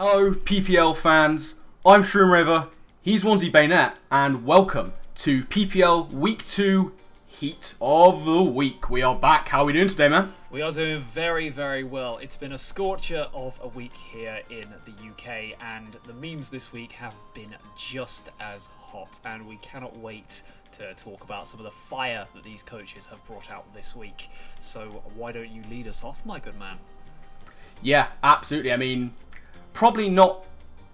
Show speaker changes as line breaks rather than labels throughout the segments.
Hello PPL fans, I'm Shroomraver, he's OnesieBanette, and welcome to PPL Week 2 Heat of the Week. We are back. How are we doing today, man?
We are doing very, very well. It's been a scorcher of a week here in the UK, and the memes this week have been just as hot, and we cannot wait to talk about some of the fire that these coaches have brought out this week. So why don't you lead us off, my good man?
Yeah, absolutely. I mean, probably not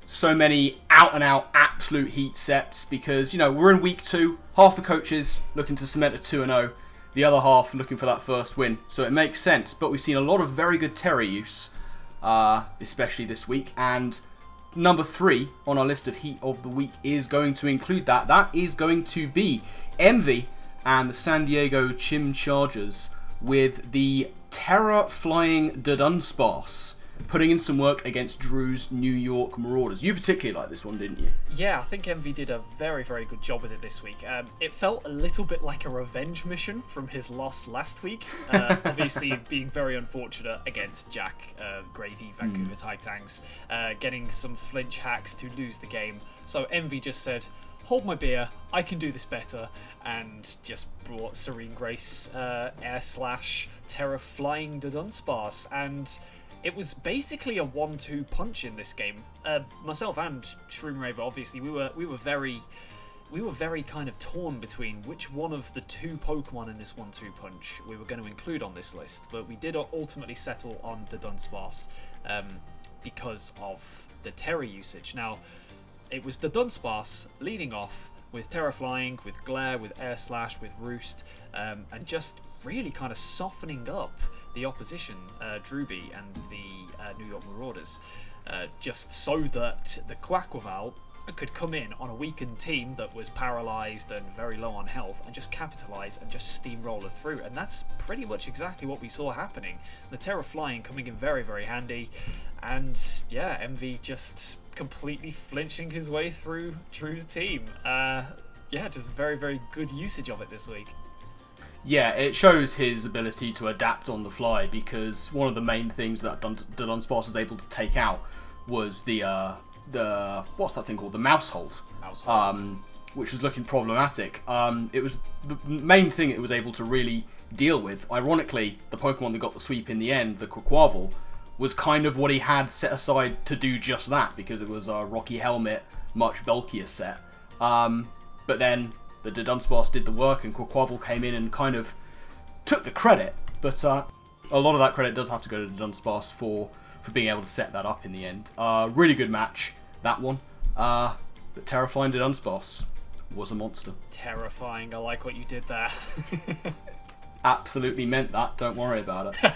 so many out-and-out absolute heat sets because, you know, we're in week 2. Half the coaches looking to cement a 2-0, the other half looking for that first win. So it makes sense, but we've seen a lot of very good Terry use, especially this week. And number 3 on our list of heat of the week is going to include that. That is going to be Envy and the San Diego Chim Chargers with the Terror Flying Dunsparce putting in some work against Drew's New York Marauders. You particularly liked this one, didn't you?
Yeah, I think Envy did a very, very good job with it this week. It felt a little bit like a revenge mission from his loss last week. Obviously, being very unfortunate against Jack Gravy, Vancouver Titans, getting some flinch hacks to lose the game. So Envy just said, hold my beer, I can do this better, and just brought Serene Grace air slash Terror Flying Dunsparce, and it was basically a 1-2 punch in this game. Myself and Shroomraver, obviously, we were very kind of torn between which one of the 2 Pokemon in this 1-2 punch we were going to include on this list, but we did ultimately settle on the Dunsparce because of the Terra usage. Now, it was the Dunsparce leading off with Terra Flying, with Glare, with Air Slash, with Roost, and just really kind of softening up the opposition, Drewby and the New York Marauders, just so that the Quaquaval could come in on a weakened team that was paralysed and very low on health and just capitalise and just steamroll it through. And that's pretty much exactly what we saw happening. The Terra Flying coming in very, very handy, and yeah, Envy just completely flinching his way through Drew's team. Yeah, just very, very good usage of it this week.
Yeah, it shows his ability to adapt on the fly because one of the main things that Dunsparce was able to take out was the what's that thing called? The mouse hold. Which was looking problematic. It was the main thing it was able to really deal with. Ironically, the Pokemon that got the sweep in the end, the Quaquaval, was kind of what he had set aside to do just that because it was a Rocky Helmet, much bulkier set. But then the Dunsparce did the work and Quaquaval came in and kind of took the credit. But a lot of that credit does have to go to Dunsparce for being able to set that up in the end. Really good match, that one. But Terrifying Dunsparce was a monster.
Terrifying, I like what you did there.
Absolutely meant that, don't worry about it.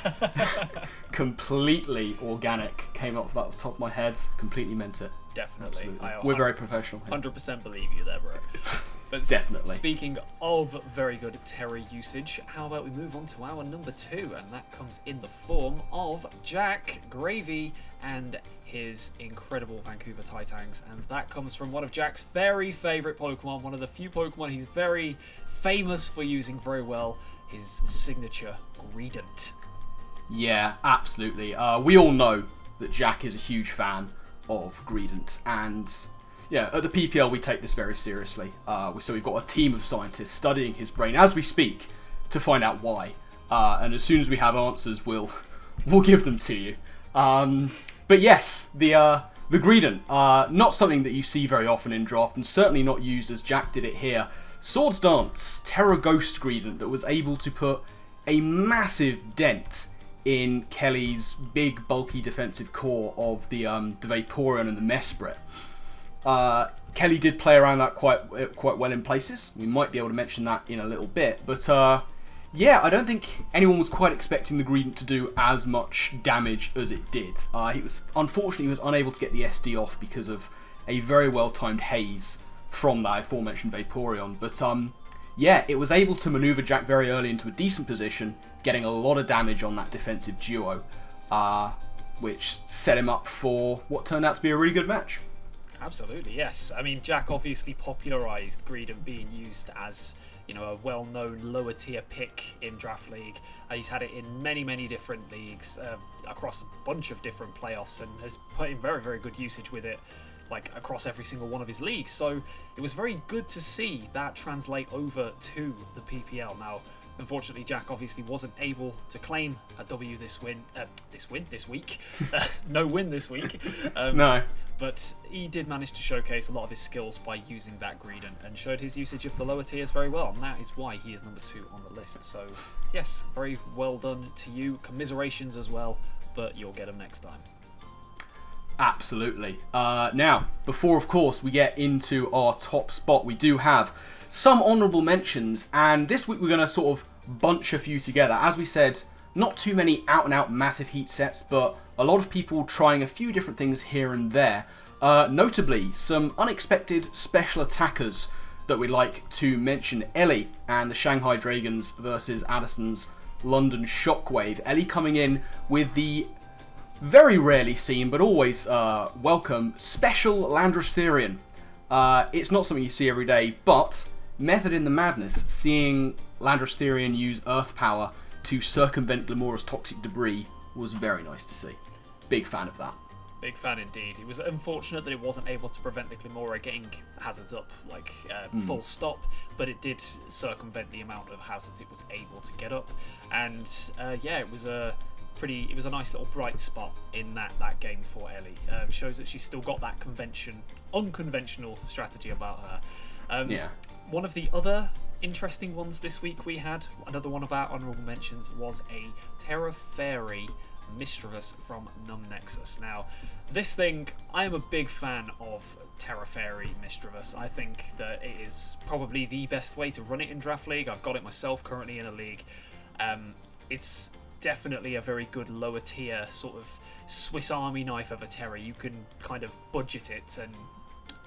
Completely organic, came off the top of my head, completely meant it.
Definitely.
We're very professional here.
100% believe you there, bro. But
definitely.
Speaking of very good Terra usage, how about we move on to our number 2, and that comes in the form of Jack Gravy and his incredible Vancouver Titans, and that comes from one of Jack's very favourite Pokemon, one of the few Pokemon he's very famous for using very well, his signature Greedent. Yeah,
absolutely. We all know that Jack is a huge fan of Greedent, and yeah, at the PPL we take this very seriously. So we've got a team of scientists studying his brain as we speak to find out why. And as soon as we have answers, we'll give them to you. But yes, the Greedent, not something that you see very often in draft, and certainly not used as Jack did it here. Swords Dance, Terra Ghost Greedent that was able to put a massive dent in Kelly's big, bulky defensive core of the Vaporeon and the Mesprit. Kelly did play around that quite well in places. We might be able to mention that in a little bit, but yeah, I don't think anyone was quite expecting the Greedent to do as much damage as it did. Unfortunately, he was unable to get the SD off because of a very well-timed haze from that aforementioned Vaporeon, but yeah, it was able to maneuver Jack very early into a decent position, getting a lot of damage on that defensive duo, which set him up for what turned out to be a really good match.
Absolutely, yes. I mean, Jack obviously popularised Greedent being used as a well-known lower tier pick in Draft League. He's had it in many different leagues across a bunch of different playoffs, and has put in very good usage with it, like across every single one of his leagues. So it was very good to see that translate over to the PPL. Now, unfortunately, Jack obviously wasn't able to claim a W this week. No win this week.
No.
But he did manage to showcase a lot of his skills by using that Greedent, and showed his usage of the lower tiers very well, and that is why he is number 2 on the list. So yes, very well done to you. Commiserations as well, but you'll get them next time.
Absolutely. Now, before of course we get into our top spot, we do have some honourable mentions, and this week we're going to sort of bunch a few together. As we said, not too many out and out massive heat sets, but a lot of people trying a few different things here and there. Notably, some unexpected special attackers that we'd like to mention. Ellie and the Shanghai Dragons versus Addison's London Shockwave. Ellie coming in with the very rarely seen, but always welcome, special Landorus Therian. It's not something you see every day, but method in the madness, seeing Landorus Therian use Earth Power to circumvent Glamoura's toxic debris was very nice to see. Big fan of that.
Big fan indeed. It was unfortunate that it wasn't able to prevent the Glamoura getting hazards up, full stop, but it did circumvent the amount of hazards it was able to get up. And it was a nice little bright spot in that game for Ellie. Shows that she's still got that unconventional strategy about her. One of the other interesting ones this week we had, another one of our honourable mentions, was a Terra Fairy Mischievous from Numnexus. Now, this thing, I am a big fan of Terra Fairy Mischievous. I think that it is probably the best way to run it in Draft League. I've got it myself currently in a league. It's definitely a very good lower tier sort of Swiss Army knife of a Terra. You can kind of budget it and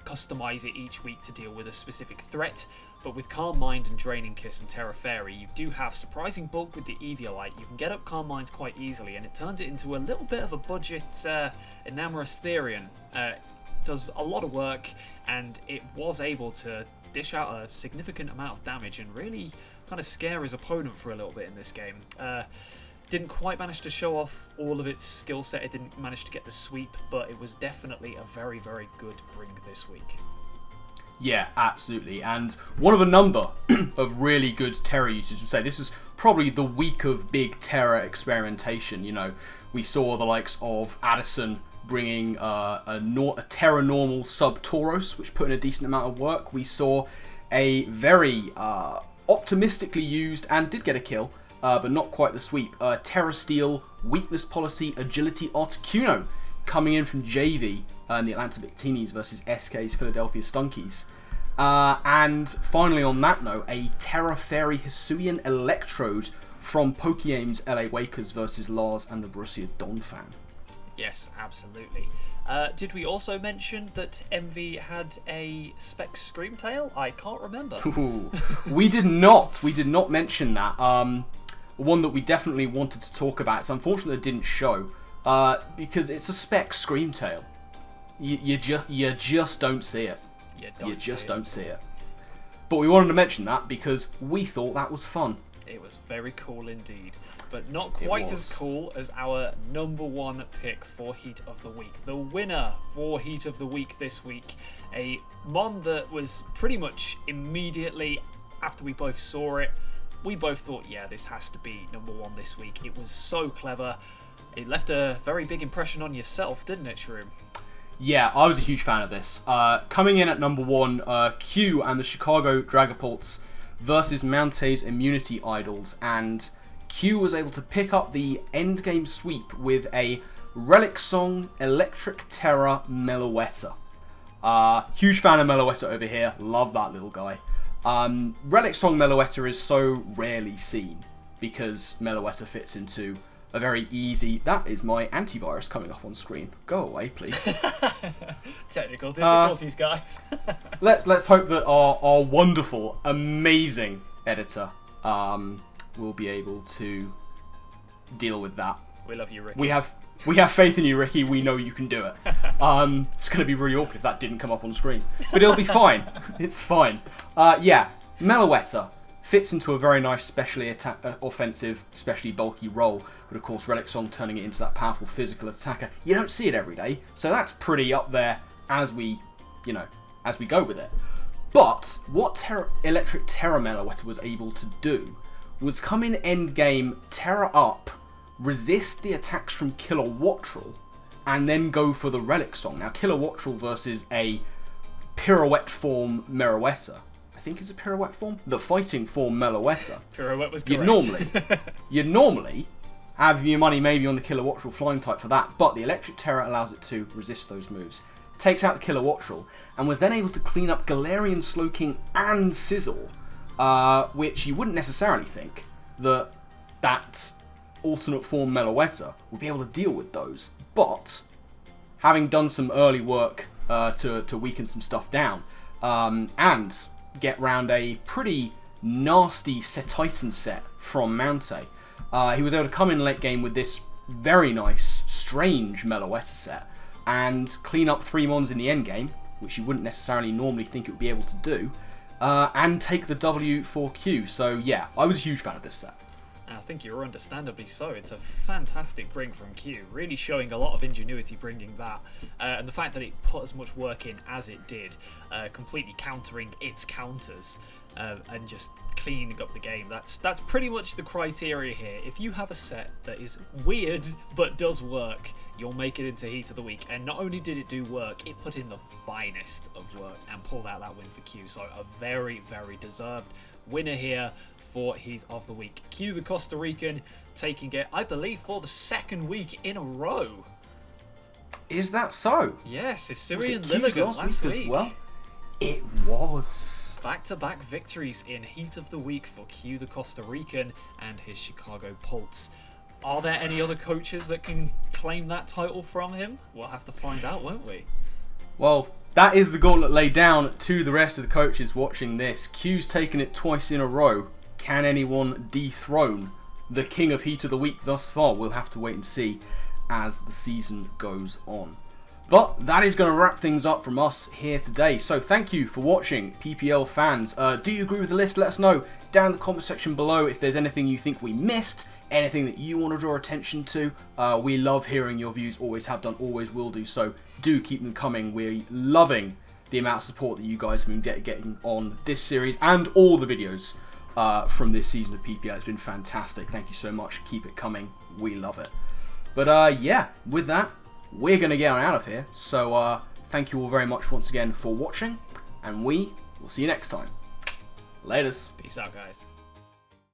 customize it each week to deal with a specific threat. But with Calm Mind and Draining Kiss and Terra Fairy, you do have surprising bulk with the Eviolite. You can get up Calm Minds quite easily, and it turns it into a little bit of a budget Enamorous Therian. Does a lot of work, and it was able to dish out a significant amount of damage and really kind of scare his opponent for a little bit in this game. Didn't quite manage to show off all of its skill set. It didn't manage to get the sweep, but it was definitely a very good bring this week.
Yeah, absolutely. And one of a number of really good Terra usage. To say this is probably the week of big Terra experimentation. We saw the likes of Addison bringing a Terra normal sub Tauros, which put in a decent amount of work. We saw a very optimistically used, and did get a kill, but not quite the sweep, Terra Steel Weakness Policy Agility Articuno coming in from JV and the Atlanta Victinis versus SK's Philadelphia Stunkies. And finally on that note, a Terra Fairy Hisuian Electrode from Pokeaim's LA Wakers versus Lars and the Borussia Donphan.
Yes, absolutely. Did we also mention that MV had a Spec Screamtail? I can't remember.
Ooh, we did not. We did not mention that. One that we definitely wanted to talk about. It's unfortunate it didn't show. Because it's a Spec Screamtail. You just don't see it. You just don't see it. But we wanted to mention that because we thought that was fun.
It was very cool indeed. But not quite as cool as our number 1 pick for Heat of the Week. The winner for Heat of the Week this week. A mon that was pretty much immediately after we both saw it, we both thought, yeah, this has to be number 1 this week. It was so clever. It left a very big impression on yourself, didn't it, Shroom?
Yeah, I was a huge fan of this. Coming in at number 1, Q and the Chicago Dragapults versus Mante's Immunity Idols, and Q was able to pick up the endgame sweep with a Relic Song Electric Terror Meloetta. Huge fan of Meloetta over here, love that little guy. Relic Song Meloetta is so rarely seen because Meloetta fits into a very easy... That is my antivirus coming up on screen. Go away, please.
Technical difficulties, guys.
Let's hope that our wonderful, amazing editor will be able to deal with that.
We love you, Ricky.
We have faith in you, Ricky. We know you can do it. It's going to be really awkward if that didn't come up on screen. But it'll be fine. It's fine. Meloetta. fits into a very nice specially offensive, especially bulky role, but of course Relic Song turning it into that powerful physical attacker. You don't see it every day, so that's pretty up there as we go with it. But what Electric Terra Meloetta was able to do was come in endgame, Terra up, resist the attacks from Kilowattrel, and then go for the Relic Song. Now, Kilowattrel versus a pirouette form Meloetta. I think it's a pirouette form? The fighting form Meloetta.
Pirouette was correct.
You'd normally have your money maybe on the Kilowattrel flying type for that, but the Electric Terra allows it to resist those moves. Takes out the Kilowattrel, and was then able to clean up Galarian Slowking and Sizzle, which you wouldn't necessarily think that alternate form Meloetta would be able to deal with those. But having done some early work to weaken some stuff down, and get round a pretty nasty Setitan set from Mountay, he was able to come in late game with this very nice, strange Meloetta set, and clean up 3 mons in the end game, which you wouldn't necessarily normally think it would be able to do, and take the W for Q. So yeah, I was a huge fan of this set.
I think you're understandably so. It's a fantastic bring from Q, really showing a lot of ingenuity bringing that, and the fact that it put as much work in as it did, completely countering its counters, and just cleaning up the game. That's pretty much the criteria here. If you have a set that is weird but does work, you'll make it into Heat of the Week. And not only did it do work, it put in the finest of work and pulled out that win for Q. So a very, very deserved winner here for Heat of the Week. Q, the Costa Rican, taking it, I believe, for the 2nd week in a row.
Is that so?
Yes, it's Syrian Lilligant last week
as well. It was.
Back-to-back victories in Heat of the Week for Q, the Costa Rican, and his Chicago Pulse. Are there any other coaches that can claim that title from him? We'll have to find out, won't we?
Well, that is the gauntlet laid down to the rest of the coaches watching this. Q's taken it twice in a row. Can anyone dethrone the king of Heat of the Week thus far? We'll have to wait and see as the season goes on. But that is going to wrap things up from us here today. So thank you for watching, PPL fans. Do you agree with the list? Let us know down in the comment section below if there's anything you think we missed, anything that you want to draw attention to. We love hearing your views, always have done, always will do. So do keep them coming. We're loving the amount of support that you guys have been getting on this series and all the videos from this season of PPL. It's been fantastic. Thank you so much. Keep it coming. We love it. But yeah, with that, we're going to get on out of here. So thank you all very much once again for watching, and we will see you next time. Laters.
Peace out, guys.